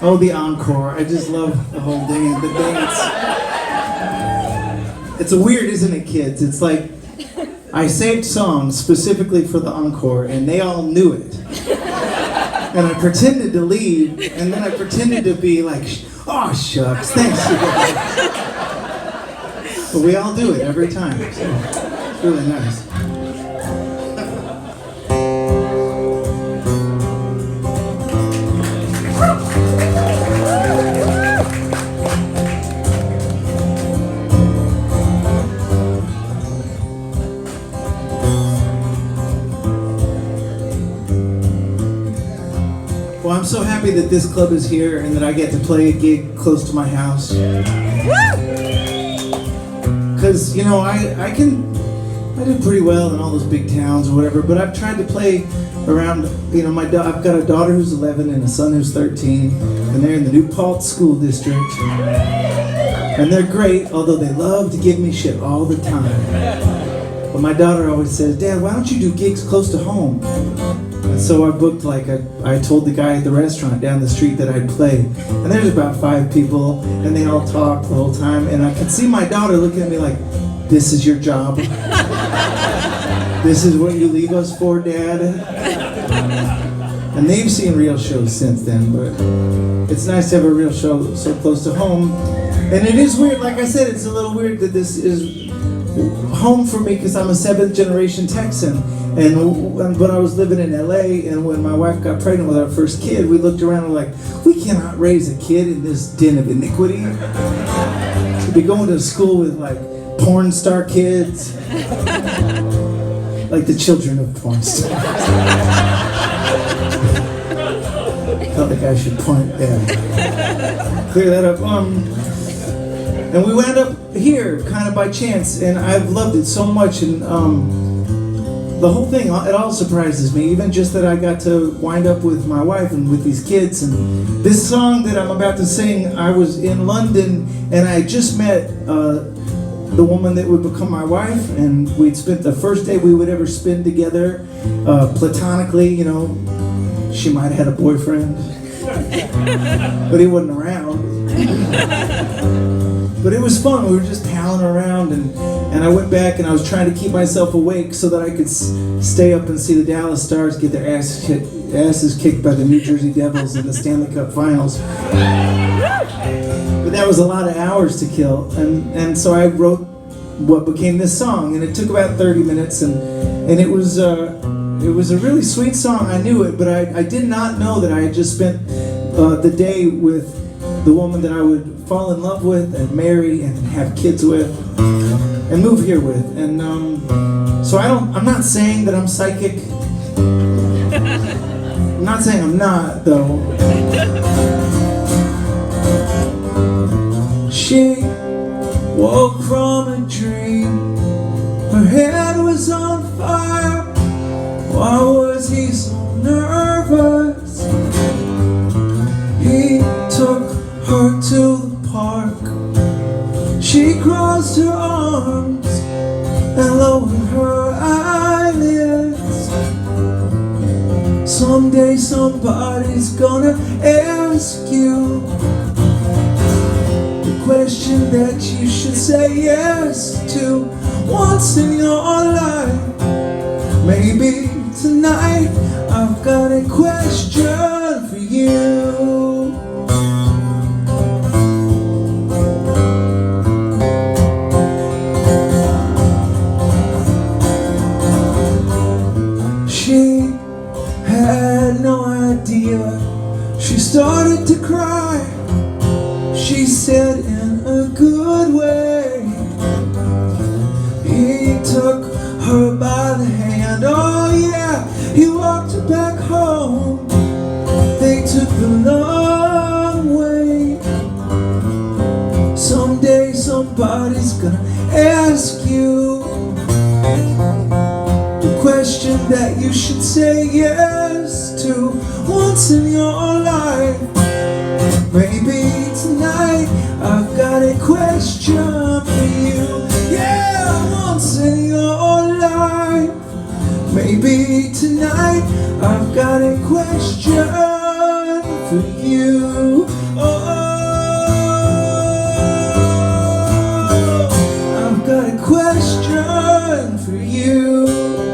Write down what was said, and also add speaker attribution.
Speaker 1: Oh, the encore. I just love the whole thing. The dance. It's a weird, isn't it, kids? It's like I saved songs specifically for the encore, and they all knew it. And I pretended to leave, and then I pretended to be like, oh, shucks, thanks. But we all do it every time. So it's really nice. Well, I'm so happy that this club is here and that I get to play a gig close to my house. Because, you know, I do pretty well in all those big towns or whatever, but I've tried to play around, you know, I've got a daughter who's 11 and a son who's 13, and they're in the New Paltz School District. And they're great, although they love to give me shit all the time. But my daughter always says, Dad, why don't you do gigs close to home? And so I booked, I told the guy at the restaurant down the street that I'd play. And there's about 5 people, and they all talk the whole time. And I could see my daughter looking at me like, this is your job? This is what you leave us for, Dad? And they've seen real shows since then, but it's nice to have a real show so close to home. And it is weird, like I said, it's a little weird that this is home for me because I'm a 7th generation Texan. And when I was living in LA and when my wife got pregnant with our first kid, we looked around and were like, we cannot raise a kid in this den of iniquity. To be going to school with like porn star kids, like the children of porn stars. Felt like I should point there. Clear that up. And we wound up here kind of by chance, and I've loved it so much. And the whole thing, it all surprises me, even just that I got to wind up with my wife and with these kids. And this song that I'm about to sing, I was in London and I just met the woman that would become my wife, and we'd spent the first day we would ever spend together platonically. You know, she might have had a boyfriend, but he wasn't around. But it was fun. We were just palling around, and I went back and I was trying to keep myself awake so that I could stay up and see the Dallas Stars get their asses kicked by the New Jersey Devils in the Stanley Cup Finals. But that was a lot of hours to kill, and so I wrote what became this song, and it took about 30 minutes, and it was a really sweet song. I knew it, but I did not know that I had just spent the day with the woman that I would fall in love with and marry and have kids with and move here with. And so I'm not saying that I'm psychic. I'm not saying I'm not, though. She woke from a dream. Her head was on fire. Why was he so nervous? He took her to the park. She crossed her arms and lowered her eyelids. Someday somebody's gonna ask you the question that you should say yes to once in your life. Maybe tonight I've got a question for you. She had no idea. She started to cry. She said in a good way. He took her by the hand. Oh yeah, he walked her back home. They took the long way. Someday somebody's gonna ask you the question that you should say yes to once in your life. Maybe tonight I've got a question for you. Yeah, once in your life. Maybe tonight I've got a question for you. you. Oh, I've got a question for you.